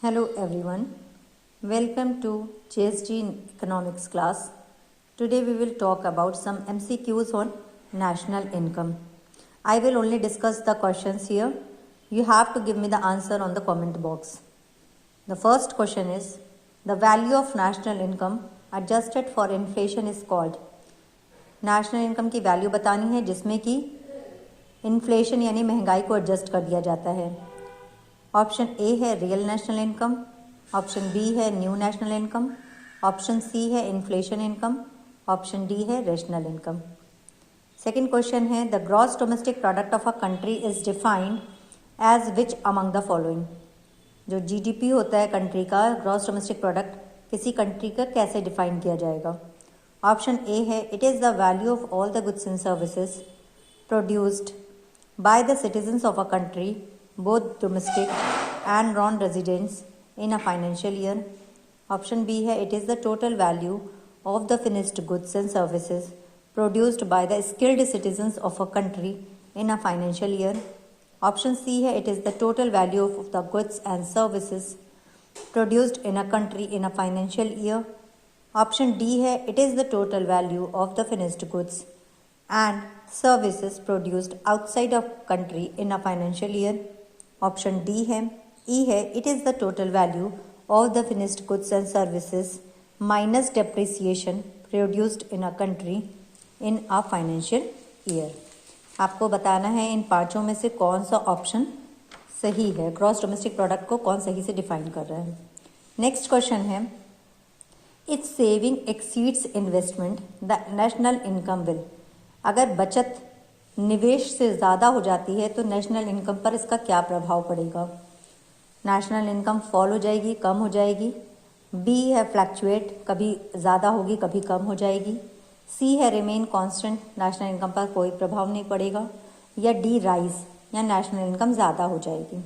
Hello everyone, welcome to JSG Economics class. Today we will talk about some MCQs on national income. I will only discuss the questions here. You have to give me the answer on the comment box. The first question is, the value of national income adjusted for inflation is called. National income की value बतानी है जिसमें कि inflation यानी महंगाई को adjust कर दिया जाता है. ऑप्शन ए है real national income, option B है new national income, option C है इन्फ्लेशन इनकम, ऑप्शन डी है रेशनल इनकम. सेकेंड क्वेश्चन है, the gross domestic product of a country is defined as which among the following. जो GDP होता है country का, gross domestic product किसी country का कैसे डिफाइन किया जाएगा. ऑप्शन ए है, it is the value of all the goods and services produced by the citizens of a country, both domestic and non-residents in a financial year. Option B है, it is the total value of the finished goods and services produced by the skilled citizens of a country in a financial year. Option C है, it is the total value of the goods and services produced in a country in a financial year. Option D है, it is the total value of the finished goods and services produced outside of country in a financial year. Option D है, ई है, it is the total value of the finished goods and services minus depreciation produced in a country in a financial year. आपको बताना है इन पांचों में से कौन सा ऑप्शन सही है, ग्रॉस डोमेस्टिक प्रोडक्ट को कौन सही से डिफाइन कर रहा है. नेक्स्ट क्वेश्चन है, it's saving exceeds investment the national income will. अगर बचत निवेश से ज़्यादा हो जाती है तो नेशनल इनकम पर इसका क्या प्रभाव पड़ेगा. नेशनल इनकम फॉल हो जाएगी, कम हो जाएगी. बी है फ्लैक्चुएट, कभी ज़्यादा होगी कभी कम हो जाएगी. सी है रिमेन कांस्टेंट, नेशनल इनकम पर कोई प्रभाव नहीं पड़ेगा. या डी राइज, या नेशनल इनकम ज़्यादा हो जाएगी.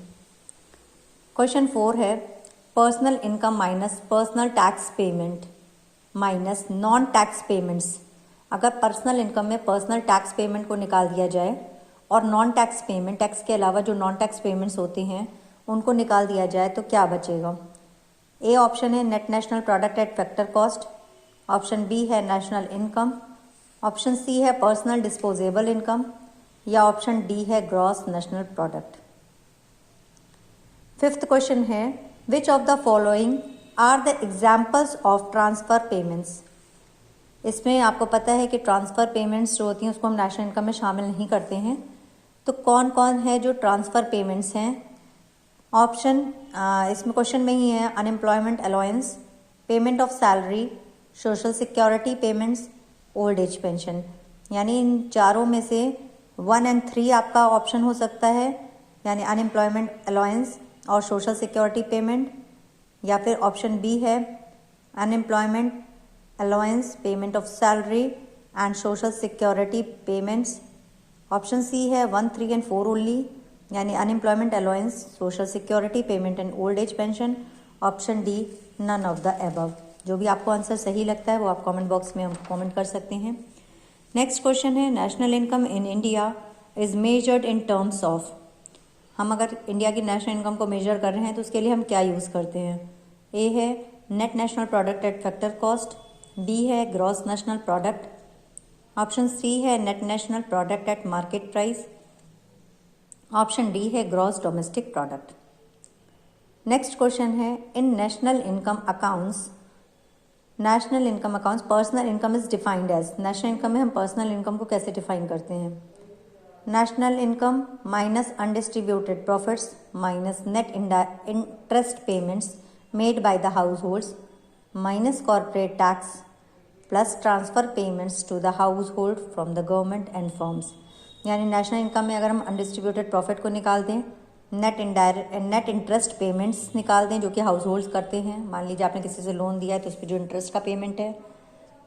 क्वेश्चन 4 है, personal income minus personal tax payment minus non tax payments. अगर पर्सनल इनकम में पर्सनल टैक्स पेमेंट को निकाल दिया जाए और नॉन टैक्स पेमेंट, टैक्स के अलावा जो नॉन टैक्स पेमेंट्स होते हैं उनको निकाल दिया जाए तो क्या बचेगा. ए ऑप्शन है net national product at factor cost, option B है नेशनल इनकम, ऑप्शन सी है पर्सनल डिस्पोजेबल इनकम, या ऑप्शन डी है gross national product. Fifth question है, which of the following are the examples of transfer payments. इसमें आपको पता है कि ट्रांसफ़र पेमेंट्स जो होती हैं उसको हम नेशनल इनकम में शामिल नहीं करते हैं. तो कौन कौन है जो ट्रांसफ़र पेमेंट्स हैं. ऑप्शन इसमें क्वेश्चन में ही है, unemployment allowance, payment of salary, social security payments, old age pension. यानी इन चारों में से 1 और 3 आपका ऑप्शन हो सकता है, यानी अनएम्प्लॉयमेंट अलाउंस और सोशल सिक्योरिटी पेमेंट, या फिर ऑप्शन बी है unemployment allowance, payment of salary and social security payments. Option C है 1, 3 and 4 ओनली, यानी unemployment allowance, social security payment and old age pension. Option D none of the above. जो भी आपको answer सही लगता है वो आप कमेंट बॉक्स में हम कमेंट कर सकते हैं. नेक्स्ट क्वेश्चन है, national income in India is measured in terms of. हम अगर इंडिया की नेशनल इनकम को मेजर कर रहे हैं तो उसके लिए हम क्या यूज़ करते हैं. ए है net national product at factor cost, D है gross national product, option C है net national product at market price, option D है gross domestic product. Next question है, in national income accounts personal income is defined as. National income में हम personal income को कैसे define करते हैं. National income minus undistributed profits minus net interest payments made by the households minus corporate tax plus transfer payments to the household from the government and firms. यानी national income में अगर हम undistributed profit को निकाल दें, net interest payments निकाल दें जो कि हाउस होल्ड्स करते हैं. मान लीजिए आपने किसी से लोन दिया है तो उस पर जो इंटरेस्ट का पेमेंट है,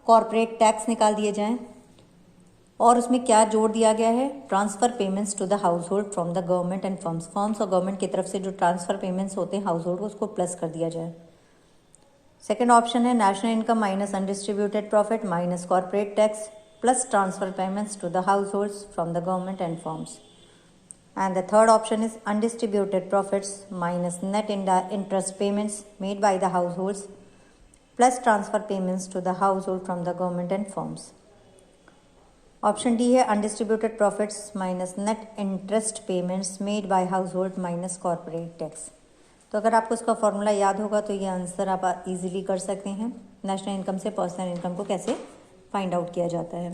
कॉर्पोरेट टैक्स निकाल दिए जाएँ, और उसमें क्या जोड़ दिया गया है, transfer payments to the household from the government and firms और गवर्नमेंट की तरफ से जो ट्रांसफ़र पेमेंट्स होते हैं हाउस होल्ड को, उसको प्लस कर दिया जाए. सेकेंड ऑप्शन है national income minus undistributed profit minus corporate tax plus transfer payments to the households from the government and firms. And the third option is undistributed profits minus net interest payments made by the households plus transfer payments to the household from the government and firms. Option D है undistributed profits minus net interest payments made by household minus corporate tax. तो अगर आपको इसका formula याद होगा तो ये answer आप इजीली कर सकते हैं। नेशनल इनकम से पर्सनल इनकम को कैसे फाइंड आउट किया जाता है।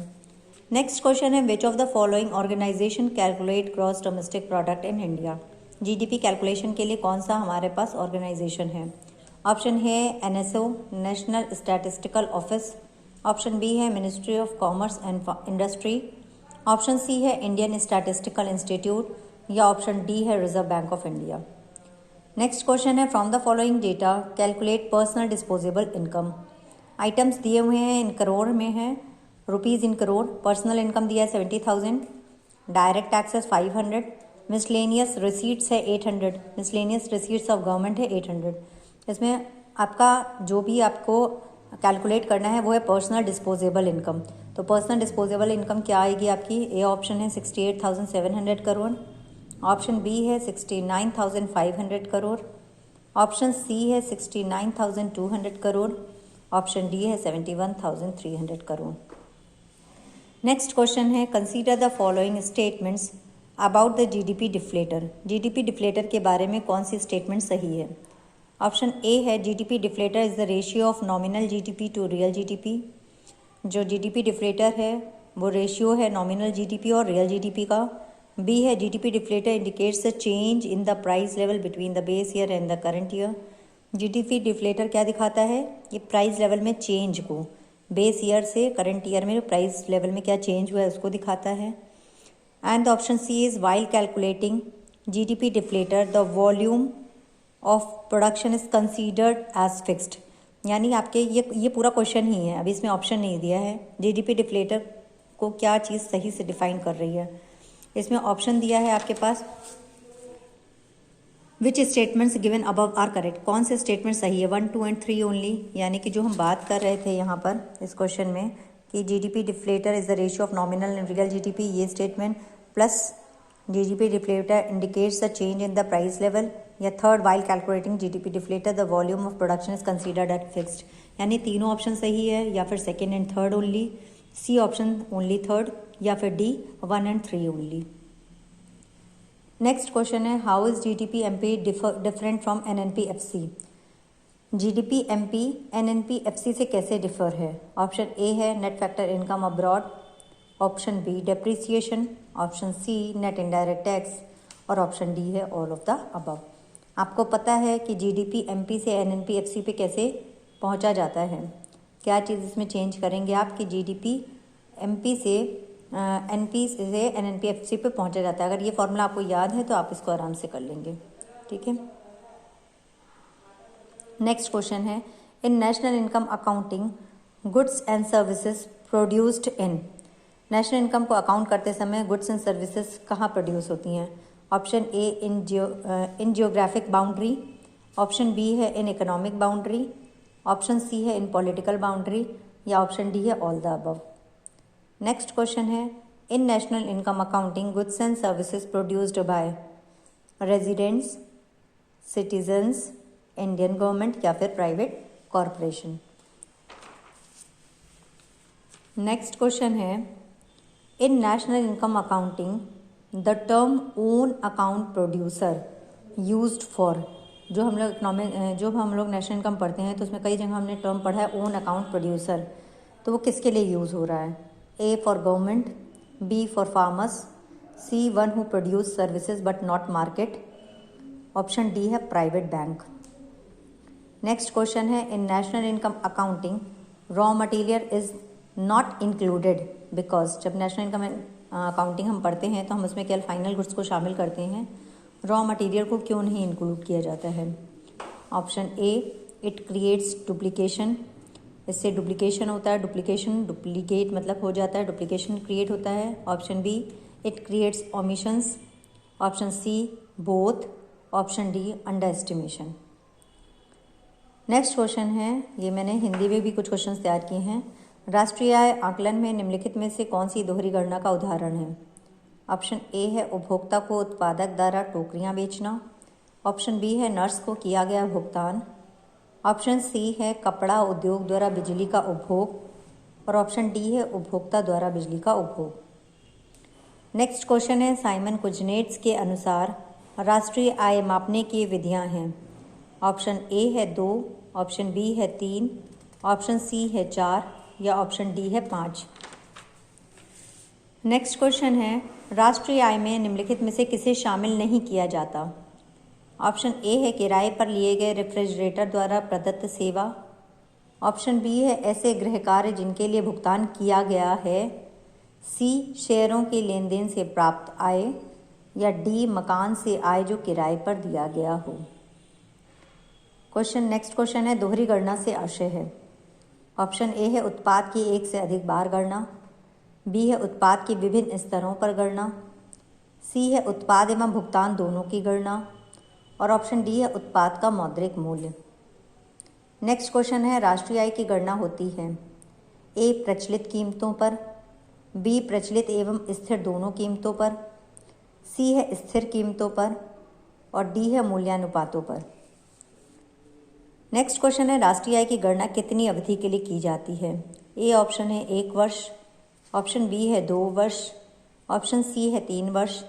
नेक्स्ट क्वेश्चन है which of the following organisation calculate gross domestic product in India. GDP calculation के लिए कौन सा हमारे पास ऑर्गेनाइजेशन है। ऑप्शन है NSO national statistical office, option B है ministry of commerce and industry, option C है इंडियन स्टैटिस्टिकल इंस्टीट्यूट या ऑप्शन डी है reserve bank of India. Next question है from the following data calculate personal disposable income. Items दिए हुए हैं in crore में है, rupees in crore. Personal income दिया है 70,000, डायरेक्ट टैक्सेस 500, मिसलेनियस रिसीट्स है 800, मिसलेनियस रिसीट्स ऑफ गवर्नमेंट है 800। इसमें आपका जो भी आपको कैलकुलेट करना है वो है पर्सनल डिस्पोजेबल इनकम। तो पर्सनल डिस्पोजेबल इनकम क्या आएगी आपकी। ए ऑप्शन है 68,700 करोड़, ऑप्शन बी है 69,500 करोड़, ऑप्शन सी है 69,200 करोड़, ऑप्शन डी है 71,300 करोड़। नेक्स्ट क्वेश्चन है consider the following statements about the GDP deflator. GDP deflator के बारे में कौन सी स्टेटमेंट सही है। ऑप्शन ए है GDP deflator is the ratio of nominal GDP to real GDP. जो जीडीपी डिफ्लेटर है वो रेशियो है नॉमिनल जीडीपी और रियल जीडीपी का। बी है GDP deflator indicates the change in the price level between the base year and the current year. GDP deflator क्या दिखाता है, ये प्राइस लेवल में चेंज को बेस ईयर से करंट ईयर में प्राइस लेवल में क्या चेंज हुआ है उसको दिखाता है। And the option C is while calculating GDP deflator the volume of production is considered as fixed. यानी आपके ये पूरा क्वेश्चन ही है, अभी इसमें ऑप्शन नहीं दिया है। जीडीपी डिफ्लेटर को क्या चीज़ सही से डिफाइन कर रही है। इसमें ऑप्शन दिया है आपके पास which statements given above are correct. कौन से स्टेटमेंट सही है, 1, 2 एंड 3 ओनली। यानी कि जो हम बात कर रहे थे यहाँ पर इस क्वेश्चन में कि GDP deflator is the ratio of nominal and real GDP, ये statement plus GDP deflator indicates the change in the price level, या third while calculating GDP deflator the volume of production is considered at fixed. यानी तीनों option सही है, या फिर second and third only, C option only third, या फिर D 1 and 3 only. Next question है how is GDP MP different from NNPFC. GDP MP NNPFC से कैसे डिफर है। ऑप्शन ए है net factor income abroad, option B depreciation, option C net indirect tax और option D है all of the above. आपको पता है कि जीडीपी एमपी से एनएनपीएफसी पे कैसे पहुंचा जाता है। क्या चीज़ इसमें चेंज करेंगे आप कि जीडीपी एमपी से एनपी से एनएनपीएफसी पे पहुंचा जाता है। अगर ये फॉर्मूला आपको याद है तो आप इसको आराम से कर लेंगे, ठीक है। नेक्स्ट क्वेश्चन है in national income accounting goods and services produced in. National income को अकाउंट करते समय गुड्स एंड सर्विसेज कहाँ प्रोड्यूस होती हैं। Option A in geographic boundary, option B है in economic boundary, option C है इन पॉलिटिकल बाउंड्री या option D है all the above. Next question है in national income accounting goods and services produced by residents, citizens, Indian government या फिर private corporation. Next question है in national income accounting the term own account producer used for. जो हम लोग national income पढ़ते हैं तो उसमें कई जगह हमने टर्म पढ़ा है ओन अकाउंट प्रोड्यूसर, तो वो किसके लिए यूज़ हो रहा है। A for government, B for farmers, C one who produce services but not market, option D है प्राइवेट बैंक। नेक्स्ट क्वेश्चन है in national income accounting raw material is not included because. जब national income accounting हम पढ़ते हैं तो हम उसमें केवल फाइनल गुड्स को शामिल करते हैं, रॉ मटेरियल को क्यों नहीं इंक्लूड किया जाता है। Option A it creates duplication, इससे डुप्लीकेशन होता है, डुप्लीकेट मतलब हो जाता है, डुप्लीकेशन क्रिएट होता है। Option B it creates omissions, option C both, option D under estimation. Next question है, ये मैंने हिंदी में भी कुछ क्वेश्चंस तैयार किए हैं। राष्ट्रीय आय आकलन में निम्नलिखित में से कौन सी दोहरी गणना का उदाहरण है। ऑप्शन ए है उपभोक्ता को उत्पादक द्वारा टोकरियां बेचना। ऑप्शन बी है नर्स को किया गया भुगतान। ऑप्शन सी है कपड़ा उद्योग द्वारा बिजली का उपभोग और ऑप्शन डी है उपभोक्ता द्वारा बिजली का उपभोग। नेक्स्ट क्वेश्चन है साइमन कुजनेट्स के अनुसार राष्ट्रीय आय मापने की विधियां हैं। ऑप्शन ए है 2, ऑप्शन बी है 3, ऑप्शन सी है 4 या ऑप्शन डी है 5। नेक्स्ट क्वेश्चन है राष्ट्रीय आय में निम्नलिखित में से किसे शामिल नहीं किया जाता। ऑप्शन ए है किराए पर लिए गए रेफ्रिजरेटर द्वारा प्रदत्त सेवा। ऑप्शन बी है ऐसे गृह कार्य जिनके लिए भुगतान किया गया है। सी शेयरों के लेन देन से प्राप्त आय या डी मकान से आय जो किराए पर दिया गया हो। नेक्स्ट क्वेश्चन है दोहरी गणना से आशय है। ऑप्शन ए है उत्पाद की एक से अधिक बार गणना। बी है उत्पाद की विभिन्न स्तरों पर गणना। सी है उत्पाद एवं भुगतान दोनों की गणना और ऑप्शन डी है उत्पाद का मौद्रिक मूल्य। नेक्स्ट क्वेश्चन है राष्ट्रीय आय की गणना होती है ए प्रचलित कीमतों पर, बी प्रचलित एवं स्थिर दोनों कीमतों पर, सी है स्थिर कीमतों पर और डी है मूल्यानुपातों पर। नेक्स्ट क्वेश्चन है राष्ट्रीय आय की गणना कितनी अवधि के लिए की जाती है। ए ऑप्शन है 1 वर्ष, ऑप्शन बी है 2 वर्ष, ऑप्शन सी है 3 वर्ष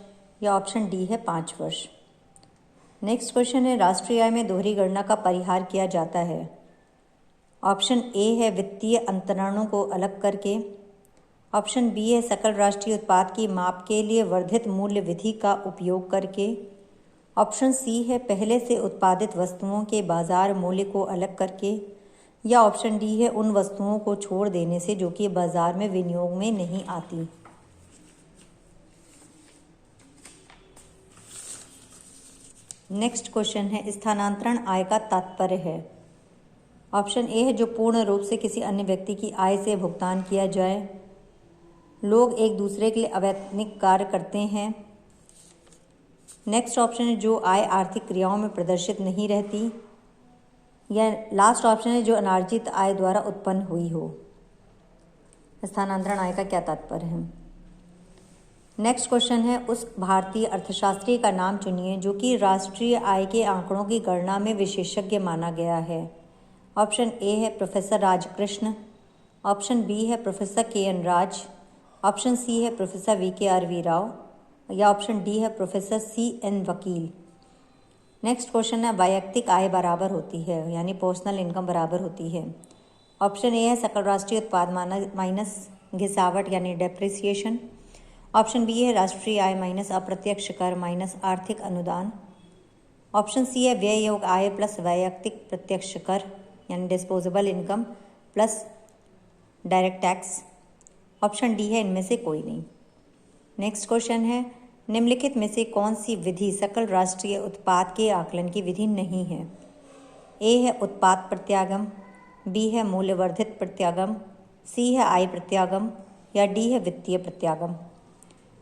या ऑप्शन डी है 5 वर्ष। नेक्स्ट क्वेश्चन है राष्ट्रीय आय में दोहरी गणना का परिहार किया जाता है। ऑप्शन ए है वित्तीय अंतरणों को अलग करके। ऑप्शन बी है सकल राष्ट्रीय उत्पाद की माप के लिए वर्धित मूल्य विधि का उपयोग करके। ऑप्शन सी है पहले से उत्पादित वस्तुओं के बाजार मूल्य को अलग करके या ऑप्शन डी है उन वस्तुओं को छोड़ देने से जो कि बाजार में विनियोग में नहीं आती। नेक्स्ट क्वेश्चन है स्थानांतरण आय का तात्पर्य है। ऑप्शन ए है जो पूर्ण रूप से किसी अन्य व्यक्ति की आय से भुगतान किया जाए। लोग एक दूसरे के लिए अवैतनिक कार्य करते हैं। नेक्स्ट ऑप्शन है जो आय आर्थिक क्रियाओं में प्रदर्शित नहीं रहती या लास्ट ऑप्शन है जो अनार्जित आय द्वारा उत्पन्न हुई हो। स्थानांतरण आय का क्या तात्पर्य है। नेक्स्ट क्वेश्चन है उस भारतीय अर्थशास्त्री का नाम चुनिए जो कि राष्ट्रीय आय के आंकड़ों की गणना में विशेषज्ञ माना गया है। ऑप्शन ए है प्रोफेसर राजकृष्ण, ऑप्शन बी है प्रोफेसर के.एन. राज, ऑप्शन सी है प्रोफेसर V.K.R.V. राव या ऑप्शन डी है प्रोफेसर C.N. वकील। नेक्स्ट क्वेश्चन है वैयक्तिक आय बराबर होती है यानी पर्सनल इनकम बराबर होती है। ऑप्शन ए है सकल राष्ट्रीय उत्पाद माइनस घिसावट यानी डेप्रिसिएशन। ऑप्शन बी है राष्ट्रीय आय माइनस अप्रत्यक्ष कर माइनस आर्थिक अनुदान। ऑप्शन सी है व्यय योग आय प्लस वैयक्तिक प्रत्यक्ष कर यानी disposable income plus direct tax. Option D है इनमें से कोई नहीं। नेक्स्ट क्वेश्चन है निम्नलिखित में से कौन सी विधि सकल राष्ट्रीय उत्पाद के आकलन की विधि नहीं है। ए है उत्पाद प्रत्यागम, बी है मूल्यवर्धित प्रत्यागम, सी है आय प्रत्यागम या डी है वित्तीय प्रत्यागम।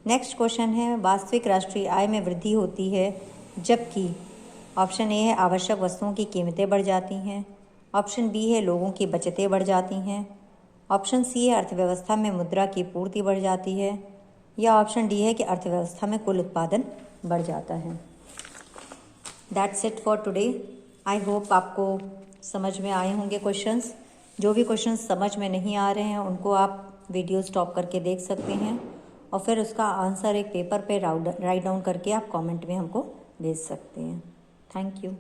नेक्स्ट क्वेश्चन है वास्तविक राष्ट्रीय आय में वृद्धि होती है जबकि ऑप्शन ए है आवश्यक वस्तुओं की कीमतें बढ़ जाती हैं, ऑप्शन बी है लोगों की बचतें बढ़ जाती हैं, ऑप्शन सी है अर्थव्यवस्था में मुद्रा की पूर्ति बढ़ जाती है या ऑप्शन डी है कि अर्थव्यवस्था में कुल उत्पादन बढ़ जाता है। That's it for today. I hope आपको समझ में आए होंगे क्वेश्चंस। जो भी क्वेश्चंस समझ में नहीं आ रहे हैं उनको आप वीडियो स्टॉप करके देख सकते हैं और फिर उसका आंसर एक पेपर पे राइट डाउन करके आप कमेंट में हमको भेज सकते हैं। Thank you.